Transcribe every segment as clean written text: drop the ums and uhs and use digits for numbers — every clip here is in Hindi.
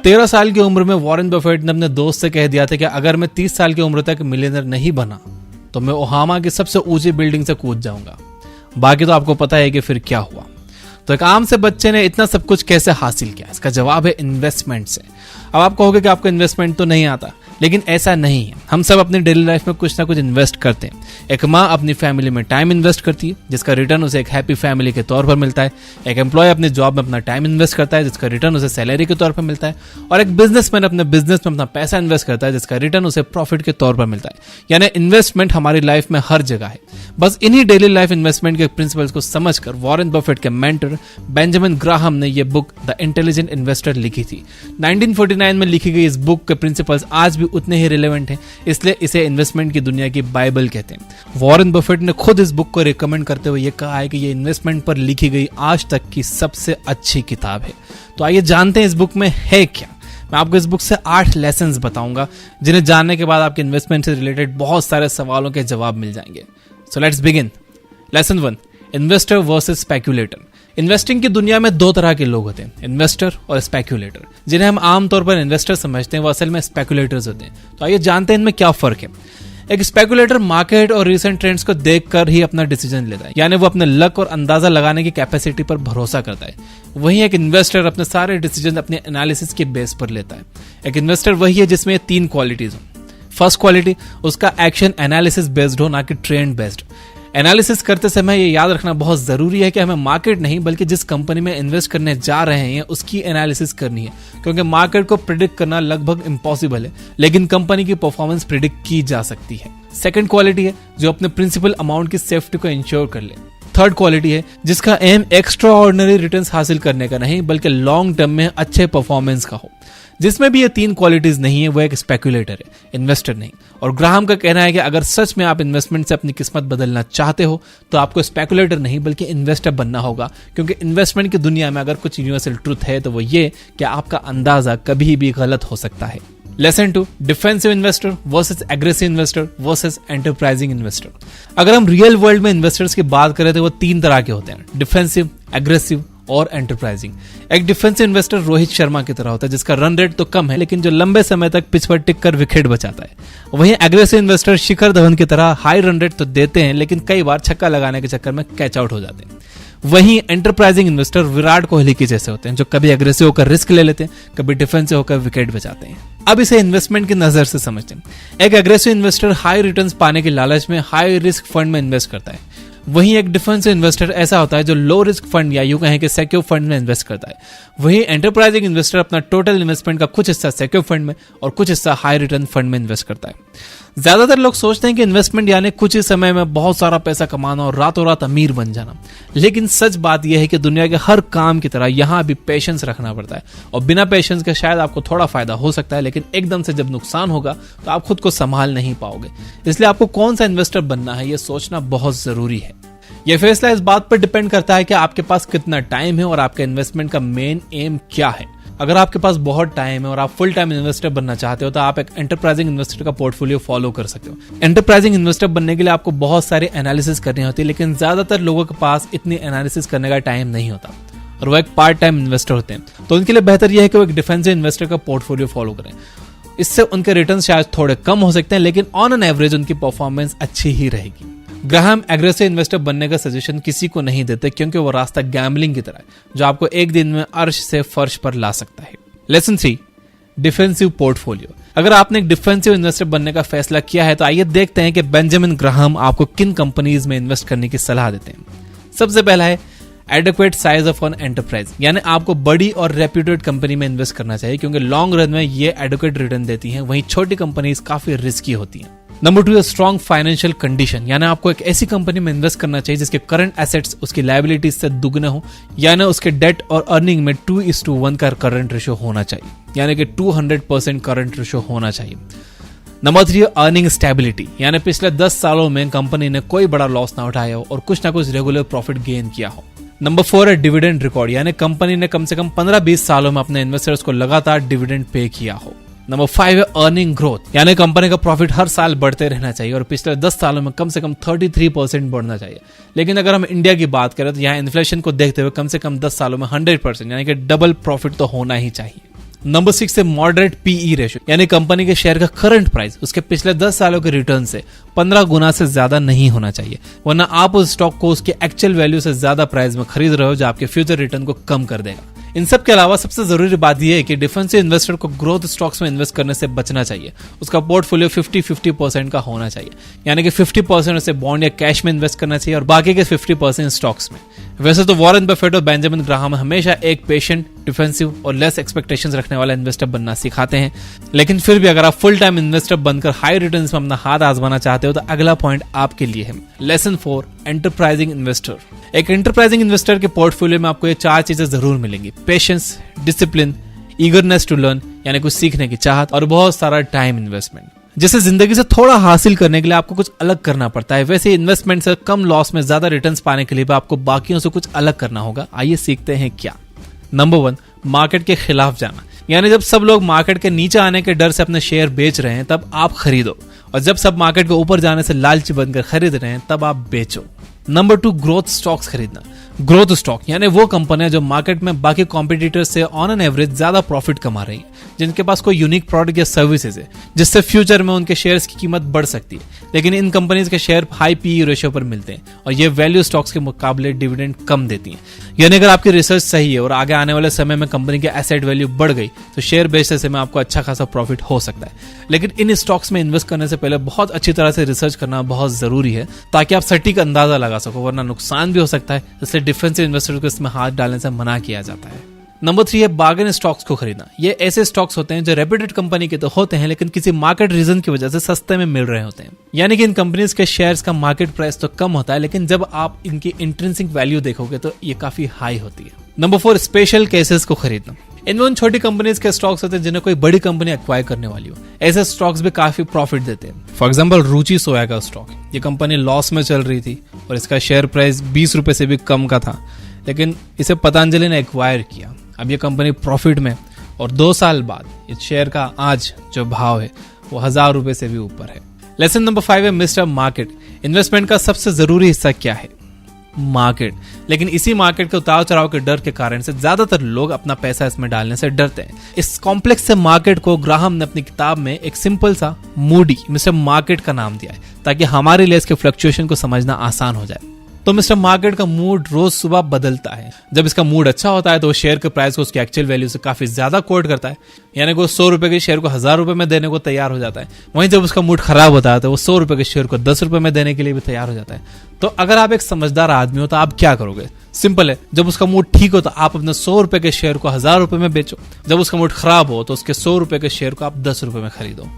13 साल की उम्र में वॉरेन बफेट ने अपने दोस्त से कह दिया था कि अगर मैं 30 साल की उम्र तक मिलियनर नहीं बना तो मैं ओहामा की सबसे ऊंची बिल्डिंग से कूद जाऊंगा। बाकी तो आपको पता है कि फिर क्या हुआ। तो एक आम से बच्चे ने इतना सब कुछ कैसे हासिल किया? इसका जवाब है इन्वेस्टमेंट से। अब आप कहोगे कि आपको इन्वेस्टमेंट तो नहीं आता, लेकिन ऐसा नहीं है। हम सब अपनी डेली लाइफ में कुछ ना कुछ इन्वेस्ट करते हैं। एक माँ अपनी फैमिली में टाइम इन्वेस्ट करती है, जिसका रिटर्न उसे एक हैप्पी फैमिली के तौर पर मिलता है। एक एम्प्लॉय अपनी जॉब में अपना टाइम इन्वेस्ट करता है, जिसका रिटर्न उसे सैलरी के तौर पर मिलता है। और एक बिजनेसमैन अपने बिजनेस में अपना पैसा इन्वेस्ट करता है, जिसका रिटर्न उसे प्रॉफिट के तौर पर मिलता है। यानी इन्वेस्टमेंट हमारी लाइफ में हर जगह है। बस इन्हीं डेली लाइफ इन्वेस्टमेंट के प्रिंसिपल्स को समझकर वॉरेन बफेट के मेंटर बेंजामिन ग्राहम ने यह बुक द इंटेलिजेंट इन्वेस्टर लिखी थी। 1949 में लिखी गई इस बुक के प्रिंसिपल्स आज भी उतने ही रिलेवेंट हैं, इसलिए इसे इन्वेस्टमेंट की दुनिया की बाइबल कहते हैं। वॉरेन बफेट ने खुद इस बुक को रिकमेंड करते हुए यह कहा है कि यह इन्वेस्टमेंट पर लिखी गई आज तक की सबसे अच्छी किताब है। तो आइए जानते हैं इस बुक में है क्या। मैं आपको इस बुक से 8 लेसन्स बताऊंगा, जिन्हें जानने के बाद आपके इन्वेस्टमेंट से रिलेटेड बहुत सारे सवालों के जवाब मिल जाएंगे। So let's begin. Lesson 1, investor versus speculator. Investing की दुनिया में 2 तरह के लोग होते हैं, इन्वेस्टर और स्पेक्युलेटर। जिन्हें हम आमतौर पर इन्वेस्टर समझते हैं, वो असल में स्पेक्युलेटर्स होते हैं। तो आइए जानते हैं इनमें क्या फर्क है। एक स्पेक्युलेटर मार्केट और रिसेंट ट्रेंड्स को देखकर ही अपना डिसीजन लेता है, यानी वो अपने लक और अंदाजा लगाने की कैपेसिटी पर भरोसा करता है। वहीं एक इन्वेस्टर अपने सारे डिसीजन अपने एनालिसिस के बेस पर लेता है। एक इन्वेस्टर वही है जिसमें 3 क्वालिटीज हो। फर्स्ट क्वालिटी, उसका एक्शन एनालिसिस बेस्ड हो, ना कि ट्रेंड बेस्ड। एनालिसिस करते समय ये याद रखना बहुत जरूरी है कि हमें मार्केट नहीं बल्कि जिस कंपनी में इन्वेस्ट करने जा रहे हैं उसकी एनालिसिस करनी है, क्योंकि मार्केट को प्रिडिक्ट करना लगभग इम्पॉसिबल है, लेकिन कंपनी की परफॉर्मेंस प्रिडिक्ट की जा सकती है। सेकंड क्वालिटी है जो अपने प्रिंसिपल अमाउंट की सेफ्टी को इंश्योर कर ले। थर्ड क्वालिटी है जिसका एम एक्स्ट्रा ऑर्डिनरी रिटर्न्स हासिल करने का नहीं बल्कि लॉन्ग टर्म में अच्छे परफॉर्मेंस का हो। जिसमें भी ये 3 क्वालिटीज नहीं है वो एक स्पेक्युलेटर है, इन्वेस्टर नहीं। और ग्राहम का कहना है कि अगर सच में आप इन्वेस्टमेंट से अपनी किस्मत बदलना चाहते हो तो आपको स्पेक्युलेटर नहीं बल्कि इन्वेस्टर बनना होगा, क्योंकि इन्वेस्टमेंट की दुनिया में अगर कुछ यूनिवर्सल ट्रुथ है तो वो ये कि आपका अंदाजा कभी भी गलत हो सकता है। Lesson 2, defensive investor versus aggressive investor versus enterprising investor. अगर हम रियल वर्ल्ड में इन्वेस्टर्स की बात करें तो वो 3 तरह के होते हैं, डिफेंसिव, एग्रेसिव और एंटरप्राइजिंग। एक डिफेंसिव इन्वेस्टर रोहित शर्मा की तरह होता है, जिसका रन रेट तो कम है लेकिन जो लंबे समय तक पिच पर टिक कर विकेट बचाता है। वहीं एग्रेसिव इन्वेस्टर शिखर धवन की तरह हाई रन रेट तो देते हैं लेकिन कई बार छक्का लगाने के चक्कर में कैच आउट हो जाते हैं। वहीं एंटरप्राइजिंग इन्वेस्टर विराट कोहली के जैसे होते हैं, जो कभी एग्रेसिव होकर रिस्क ले लेते हैं, कभी डिफेंसिव होकर विकेट बचाते हैं। अब इसे इन्वेस्टमेंट की नजर से समझते हैं। एक एग्रेसिव इन्वेस्टर हाई रिटर्न्स पाने के लालच में हाई रिस्क फंड में इन्वेस्ट करता है। वहीं एक डिफेंसिव इन्वेस्टर ऐसा होता है जो लो रिस्क फंड या यूं कहें कि सिक्योर फंड में इन्वेस्ट करता है। वहीं एंटरप्राइजिंग इन्वेस्टर अपना टोटल इन्वेस्टमेंट का कुछ हिस्सा सिक्योर फंड में और कुछ हिस्सा हाई रिटर्न फंड में इन्वेस्ट करता है। ज्यादातर लोग सोचते हैं कि इन्वेस्टमेंट यानी कुछ ही समय में बहुत सारा पैसा कमाना और रातों रात अमीर बन जाना, लेकिन सच बात यह है कि दुनिया के हर काम की तरह यहां भी पेशेंस रखना पड़ता है। और बिना पेशेंस के शायद आपको थोड़ा फायदा हो सकता है, लेकिन एकदम से जब नुकसान होगा तो आप खुद को संभाल नहीं पाओगे। इसलिए आपको कौन सा इन्वेस्टर बनना है यह सोचना बहुत जरूरी है। यह फैसला इस बात पर डिपेंड करता है कि आपके पास कितना टाइम है और आपके इन्वेस्टमेंट का मेन एम क्या है। अगर आपके पास बहुत टाइम है और आप फुल टाइम इन्वेस्टर बनना चाहते हो तो आप एक एंटरप्राइजिंग इन्वेस्टर का पोर्टफोलियो फॉलो कर सकते हो। एंटरप्राइजिंग इन्वेस्टर बनने के लिए आपको बहुत सारे एनालिसिस करनी होती है, लेकिन ज्यादातर लोगों के पास इतनी एनालिसिस करने का टाइम नहीं होता और वो एक पार्ट टाइम इन्वेस्टर होते हैं। तो उनके लिए बेहतर यह है कि वो एक डिफेंसिव इन्वेस्टर का पोर्टफोलियो फॉलो करें। इससे उनके रिटर्न शायद थोड़े कम हो सकते हैं, लेकिन ऑन एन एवरेज उनकी परफॉर्मेंस अच्छी ही रहेगी। ग्राहम एग्रेसिव इन्वेस्टर बनने का सजेशन किसी को नहीं देते, क्योंकि वो रास्ता गैम्बलिंग की तरह है जो आपको एक दिन में अर्श से फर्श पर ला सकता है। Lesson 3, defensive portfolio. अगर आपने एक डिफेंसिव इन्वेस्टर बनने का फैसला किया है तो आइए देखते हैं कि बेंजामिन ग्राहम आपको किन कंपनीज में इन्वेस्ट करने की सलाह देते हैं। सबसे पहला है adequate size of an enterprise, यानी आपको बड़ी और रेप्यूटेड कंपनी में इन्वेस्ट करना चाहिए, क्योंकि लॉन्ग रन में ये एडिक्वेट रिटर्न देती हैं। वहीं छोटी कंपनीज काफी रिस्की होती हैं। नंबर 2 है स्ट्रॉन्ग फाइनेंशियल कंडीशन, यानी आपको एक ऐसी कंपनी में इन्वेस्ट करना चाहिए जिसके करंट एसेट्स उसकी लायबिलिटीज से दुगने हो, यानी उसके डेट और अर्निंग में 2:1 का करंट रेशियो होना चाहिए, यानी कि 200% करंट रेशियो होना चाहिए। नंबर 3 है अर्निंग स्टेबिलिटी, यानी पिछले 10 सालों में कंपनी ने कोई बड़ा लॉस ना उठाया हो और कुछ ना कुछ रेगुलर प्रॉफिट गेन किया हो। नंबर 4 है डिविडेंड रिकॉर्ड, यानी कंपनी ने कम से कम 15-20 सालों में अपने इन्वेस्टर्स को लगातार डिविडेंड पे किया हो। नंबर 5 है अर्निंग ग्रोथ, यानी कंपनी का प्रॉफिट हर साल बढ़ते रहना चाहिए और पिछले 10 सालों में कम से कम 33% बढ़ना चाहिए। लेकिन अगर हम इंडिया की बात करें तो यहाँ इन्फ्लेशन को देखते हुए कम से कम 10 सालों में 100%, यानी कि डबल प्रॉफिट तो होना ही चाहिए। नंबर 6 है मॉडरेट पीई रेशियो, यानी कंपनी के शेयर का करंट प्राइस उसके पिछले 10 सालों के रिटर्न से 15 गुना से ज्यादा नहीं होना चाहिए, वरना आप उस स्टॉक को उसके एक्चुअल वैल्यू से ज्यादा प्राइस में खरीद रहे हो, जो आपके फ्यूचर रिटर्न को कम कर देगा। इन सब के अलावा सबसे जरूरी बात यह है कि डिफेंसिव इन्वेस्टर को ग्रोथ स्टॉक्स में इन्वेस्ट करने से बचना चाहिए। उसका पोर्टफोलियो 50-50% का होना चाहिए, यानी कि 50% उसे बॉन्ड या कैश में इन्वेस्ट करना चाहिए और बाकी के 50% स्टॉक्स में। वैसे तो वॉरेन बफेट और बेंजामिन ग्राहम हमेशा एक पेशेंट, डिफेंसिव और लेस एक्सपेक्टेशंस रखने वाला इन्वेस्टर बनना सिखाते हैं, लेकिन फिर भी अगर आप फुल टाइम इन्वेस्टर बनकर हाई रिटर्न्स में अपना हाथ आजमाना चाहते हो तो अगला पॉइंट आपके लिए है। Lesson 4, enterprising investor. एक एंटरप्राइजिंग इन्वेस्टर के पोर्टफोलियो में आपको ये 4 चीजें जरूर मिलेंगी: patience, discipline, eagerness to learn यानी कुछ सीखने की चाहत, और बहुत सारा टाइम इन्वेस्टमेंट। जैसे जिंदगी से थोड़ा हासिल करने के लिए आपको कुछ अलग करना पड़ता है, वैसे इन्वेस्टमेंट से कम लॉस में ज्यादा रिटर्न्स पाने के लिए भी आपको बाकियों से कुछ अलग करना होगा। आइए सीखते हैं क्या। नंबर 1, मार्केट के खिलाफ जाना, यानी जब सब लोग मार्केट के नीचे आने के डर से अपने शेयर बेच रहे हैं तब आप खरीदो, और जब सब मार्केट के ऊपर जाने से लालची बनकर खरीद रहे हैं तब आप बेचो। नंबर 2, ग्रोथ स्टॉक्स खरीदना। ग्रोथ स्टॉक यानी वो कंपनियां जो मार्केट में बाकी कॉम्पिटिटर्स से ऑन एन एवरेज ज्यादा प्रॉफिट कमा रही हैं, जिनके पास कोई यूनिक प्रोडक्ट या सर्विसेज है जिससे फ्यूचर में उनके शेयर्स की कीमत बढ़ सकती है, लेकिन इन कंपनीज के शेयर हाई पीई रेशियो पर मिलते हैं और ये वैल्यू स्टॉक्स के मुकाबले डिविडेंड कम देती हैं। यानी अगर आपकी रिसर्च सही है और आगे आने वाले समय में कंपनी की एसेट वैल्यू बढ़ गई तो शेयर बेचने से में आपको अच्छा खासा प्रॉफिट हो सकता है, लेकिन इन स्टॉक्स में इन्वेस्ट करने से पहले बहुत अच्छी तरह से रिसर्च करना बहुत जरूरी है ताकि आप सटीक अंदाजा लगा सको, वरना नुकसान भी हो सकता है। इसलिए डिफेंसिव इन्वेस्टर को इसमें हाथ डालने से मना किया जाता है। नंबर 3 है बार्गेन स्टॉक्स को खरीदना। ये ऐसे स्टॉक्स होते हैं जो रेप्यूटेड कंपनी के तो होते हैं, लेकिन किसी मार्केट रीजन की वजह से सस्ते में मिल रहे होते हैं, यानी कि इन कंपनीज के शेयर्स का मार्केट प्राइस तो कम होता है, लेकिन जब आप इनकी इंट्रिंसिक वैल्यू देखोगे तो ये काफी हाई होती है। नंबर 4, स्पेशल केसेस को खरीदना। इनमें उन छोटी कंपनीज के स्टॉक्स होते हैं जिन्हें कोई बड़ी कंपनी एक्वायर करने वाली हो। ऐसे स्टॉक्स भी काफी प्रॉफिट देते हैं। फॉर एग्जांपल रुचि सोया का स्टॉक, ये कंपनी लॉस में चल रही थी और इसका शेयर प्राइस 20 रुपए से भी कम का था, लेकिन इसे पतंजलि ने एक्वायर किया। अब ये कंपनी प्रॉफिट में और 2 साल बाद इस शेयर का आज जो भाव है वो 1000 रुपए से भी ऊपर है। लेसन नंबर 5 है मिस्टर मार्केट। इन्वेस्टमेंट का सबसे जरूरी हिस्सा क्या है? मार्केट। लेकिन इसी मार्केट के उतार चढ़ाव के डर के कारण से ज्यादातर लोग अपना पैसा इसमें डालने से डरते हैं। इस कॉम्प्लेक्स से मार्केट को ग्राहम ने अपनी किताब में एक सिंपल सा मूडी मिस्टर मार्केट का नाम दिया है ताकि हमारे लिए इसके फ्लक्चुएशन को समझना आसान हो जाए। तो मिस्टर मार्केट का मूड रोज सुबह बदलता है। जब इसका मूड अच्छा होता है तो वो शेयर के प्राइस को उसकी एक्चुअल वैल्यू से काफी ज्यादा कोट करता है, यानी कि वो 100 रुपए के शेयर को 1000 रुपए में देने को तैयार हो जाता है। वहीं जब उसका मूड खराब होता है तो वो 100 रुपए के शेयर को 10 रुपए में देने के लिए भी तैयार हो जाता है। तो अगर आप एक समझदार आदमी हो तो आप क्या करोगे? सिंपल है, जब उसका मूड ठीक हो तो आप अपने 100 रुपए के शेयर को 1000 रुपए में बेचो, जब उसका मूड खराब हो तो उसके 100 रुपए के शेयर को आप 10 रुपए में खरीदो।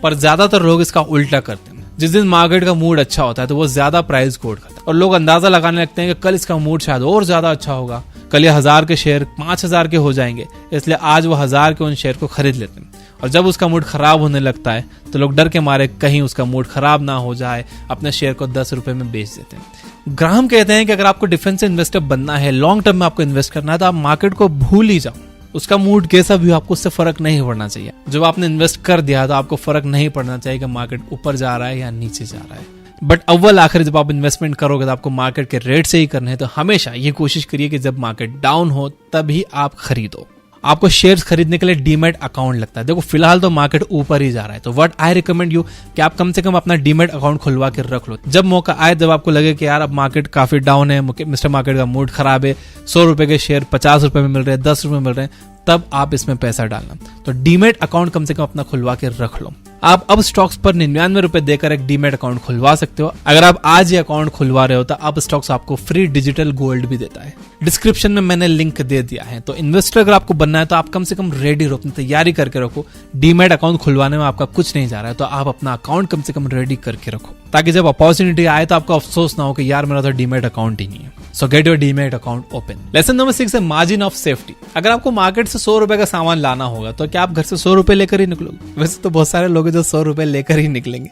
पर ज्यादातर लोग इसका उल्टा करते हैं। जिस दिन मार्केट का मूड अच्छा होता है तो वो ज्यादा प्राइस कोट करता है और लोग अंदाजा लगाने लगते हैं कि कल इसका मूड शायद और ज्यादा अच्छा होगा, कल ये 1000 के शेयर 5000 के हो जाएंगे, इसलिए आज वो 1000 के उन शेयर को खरीद लेते हैं। और जब उसका मूड खराब होने लगता है तो लोग डर के मारे कहीं उसका मूड खराब ना हो जाए अपने शेयर को 10 रुपए में बेच देते हैं। ग्राहम कहते हैं कि अगर आपको डिफेंसिव इन्वेस्टर बनना है, लॉन्ग टर्म में आपको इन्वेस्ट करना है, तो आप मार्केट को भूल ही जाओ। उसका मूड कैसा भी हो आपको उससे फर्क नहीं पड़ना चाहिए। जब आपने इन्वेस्ट कर दिया तो आपको फर्क नहीं पड़ना चाहिए कि मार्केट ऊपर जा रहा है या नीचे जा रहा है। बट अव्वल आखिर जब आप इन्वेस्टमेंट करोगे तो आपको मार्केट के रेट से ही करने हैं, तो हमेशा ये कोशिश करिए कि जब मार्केट डाउन हो तभी आप खरीदो। आपको शेयर्स खरीदने के लिए डीमैट अकाउंट लगता है। देखो फिलहाल तो मार्केट ऊपर ही जा रहा है, तो व्हाट आई रिकमेंड यू कि आप कम से कम अपना डीमैट अकाउंट खुलवा के रख लो। जब मौका आए, जब आपको लगे कि यार अब मार्केट काफी डाउन है, मिस्टर मार्केट का मूड खराब है, 100 रुपए के शेयर 50 रुपए में मिल रहे हैं, 10 रुपए में मिल रहे हैं, तब आप इसमें पैसा डालना। तो डीमैट अकाउंट कम से कम अपना खुलवा के रख लो। आप अब स्टॉक्स पर 99 रुपए देकर एक डीमैट अकाउंट खुलवा सकते हो। अगर आप आज ये अकाउंट खुलवा रहे हो तो अब स्टॉक्स आपको फ्री डिजिटल गोल्ड भी देता है। डिस्क्रिप्शन में मैंने लिंक दे दिया है। तो इन्वेस्टर अगर आपको बनना है तो आप कम से कम रेडी रहो, अपनी तैयारी करके रखो। डीमैट अकाउंट खुलवाने में आपका कुछ नहीं जा रहा है, तो आप अपना अकाउंट कम से कम रेडी करके रखो, ताकि जब अपॉर्चुनिटी आए तो आपको अफसोस ना हो कि यार मेरा तो डीमैट अकाउंट ही नहीं है। सो get your demat account open. Lesson number 6 है मार्जिन ऑफ सेफ्टी। अगर आपको मार्केट से 100 रुपए का सामान लाना होगा तो क्या आप घर से 100 रुपए लेकर ही निकलोगे? वैसे तो बहुत सारे लोग हैं जो 100 रुपए लेकर ही निकलेंगे।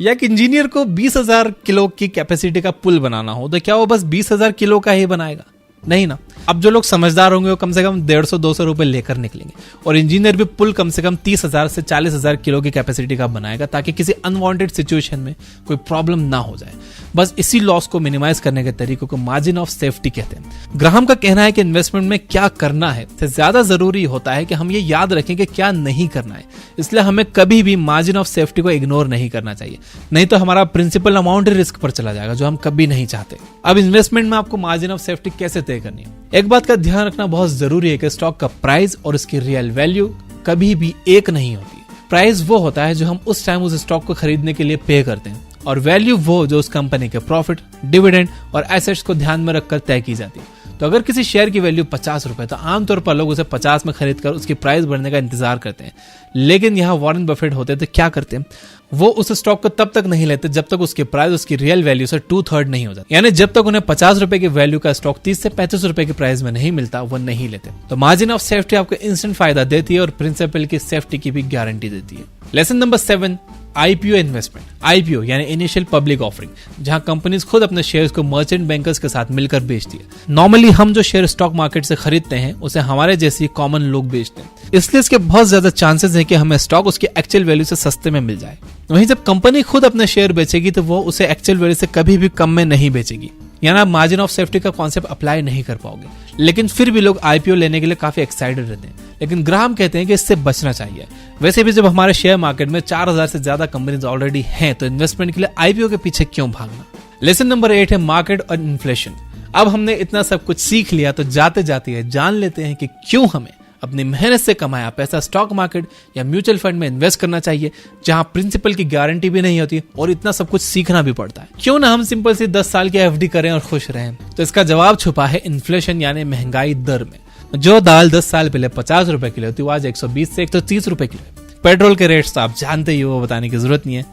या एक इंजीनियर को 20,000 किलो की कैपेसिटी का पुल बनाना हो तो क्या वो बस 20,000 किलो का ही बनाएगा? नहीं ना। अब जो लोग समझदार होंगे वो कम से कम 150-200 रुपए लेकर निकलेंगे, और इंजीनियर भी पुल कम से कम 30,000 से 40,000 किलो की कैपेसिटी का बनाएगा ताकि किसी अनवांटेड सिचुएशन में कोई प्रॉब्लम ना हो जाए। बस इसी लॉस को मिनिमाइज करने के तरीकों को मार्जिन ऑफ सेफ्टी कहते हैं। ग्राहम का कहना है कि इन्वेस्टमेंट में क्या करना है से ज्यादा जरूरी होता है कि हम ये याद रखें कि क्या नहीं करना है। इसलिए हमें कभी भी मार्जिन ऑफ सेफ्टी को इग्नोर नहीं करना चाहिए, नहीं तो हमारा प्रिंसिपल अमाउंट रिस्क पर चला जाएगा जो हम कभी नहीं चाहते। अब इन्वेस्टमेंट में आपको मार्जिन ऑफ सेफ्टी कैसे तय करनी है? एक बात का ध्यान रखना बहुत जरूरी है कि स्टॉक का प्राइस और उसकी रियल वैल्यू कभी भी एक नहीं होती। प्राइस वो होता है जो हम उस टाइम उस स्टॉक को खरीदने के लिए पे करते हैं, और वैल्यू वो जो उस कंपनी के प्रॉफिट, डिविडेंड और एसेट्स को ध्यान में रखकर तय की जाती है। तो अगर किसी शेयर की वैल्यू 50 रुपए, तो आमतौर पर लोग उसे 50 में खरीदकर उसकी प्राइस बढ़ने का इंतजार करते हैं। लेकिन यहाँ वॉरेन बफेट होते तो क्या करते हैं, वो उस स्टॉक को तब तक नहीं लेते जब तक उसकी प्राइस उसकी रियल वैल्यू से 2/3 नहीं हो जाती। यानी जब तक उन्हें 50 रुपए की वैल्यू का स्टॉक 30 से 35 रुपए की प्राइस में नहीं मिलता, वो नहीं लेते। तो मार्जिन ऑफ सेफ्टी आपको इंस्टेंट फायदा देती है और प्रिंसिपल की सेफ्टी की भी गारंटी देती है। Lesson number 7, IPO investment. IPO यानी इनिशियल पब्लिक ऑफरिंग, जहां कंपनीज खुद अपने शेयर्स को मर्चेंट बैंकर्स के साथ मिलकर बेचती है। नॉर्मली हम जो शेयर स्टॉक मार्केट से खरीदते हैं उसे हमारे जैसी कॉमन लोग बेचते हैं, इसलिए इसके बहुत ज्यादा चांसेस हैं कि हमें स्टॉक उसकी एक्चुअल वैल्यू से सस्ते में मिल जाए। वहीं जब कंपनी खुद अपने शेयर बेचेगी तो वो उसे एक्चुअल वैल्यू से कभी भी कम में नहीं बेचेगी, यानी आप मार्जिन ऑफ सेफ्टी का कॉन्सेप्ट अप्लाई नहीं कर पाओगे। लेकिन फिर भी लोग आईपीओ लेने के लिए काफी एक्साइटेड रहते हैं, लेकिन ग्राहम कहते हैं कि इससे बचना चाहिए। वैसे भी जब हमारे शेयर मार्केट में 4000 से ज्यादा कंपनीज ऑलरेडी हैं, तो इन्वेस्टमेंट के लिए आईपीओ के पीछे क्यों भागना। लेसन नंबर 8 है मार्केट और इन्फ्लेशन। अब हमने इतना सब कुछ सीख लिया, तो जाते जाते जान लेते हैं कि क्यों हमें अपनी मेहनत से कमाया पैसा स्टॉक मार्केट या म्यूचुअल फंड में इन्वेस्ट करना चाहिए, जहां प्रिंसिपल की गारंटी भी नहीं होती और इतना सब कुछ सीखना भी पड़ता है। क्यों ना हम सिंपल सी 10 साल की एफडी करें और खुश रहें। तो इसका जवाब छुपा है इन्फ्लेशन यानी महंगाई दर में। जो दाल 10 साल पहले 50 रुपए किलो थी, वो आज 120 से 130 रुपए किलो है। पेट्रोल के रेट्स तो आप जानते ही हो, वो बताने की जरूरत नहीं है।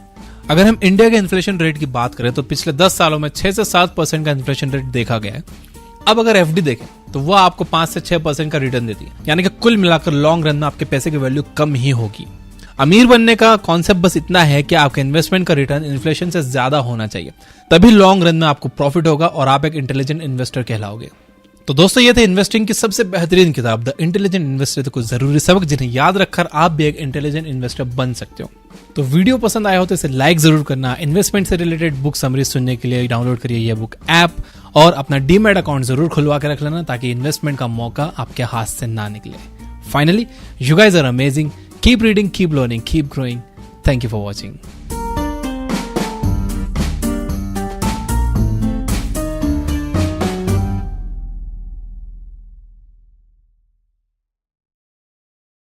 अगर हम इंडिया के इन्फ्लेशन रेट की बात करें तो पिछले 10 सालों में 6 से 7% का इन्फ्लेशन रेट देखा गया है। अब अगर एफडी देखें तो वो आपको 5 से 6% का रिटर्न देती है, यानी कि कुल मिलाकर लॉन्ग रन में आपके पैसे की वैल्यू कम ही होगी। अमीर बनने का कॉन्सेप्ट बस इतना है कि आपके इन्वेस्टमेंट का रिटर्न इन्फ्लेशन से ज्यादा होना चाहिए, तभी लॉन्ग रन में आपको प्रॉफिट होगा और आप एक इंटेलिजेंट इन्वेस्टर कहलाओगे। तो दोस्तों, ये थे इन्वेस्टिंग की सबसे बेहतरीन किताब द इंटेलिजेंट इन्वेस्टर, तो कुछ जरूरी सबक जिन्हें याद रखकर आप भी एक इंटेलिजेंट इन्वेस्टर बन सकते हो। तो वीडियो पसंद आया हो तो इसे लाइक जरूर करना। इन्वेस्टमेंट से रिलेटेड बुक समरी सुनने के लिए डाउनलोड करिए ये बुक ऐप, और अपना डीमैट अकाउंट जरूर खुलवा के रख लेना ताकि इन्वेस्टमेंट का मौका आपके हाथ से ना निकले। Finally, you guys are amazing, keep reading, keep learning, keep growing. Thank you for watching.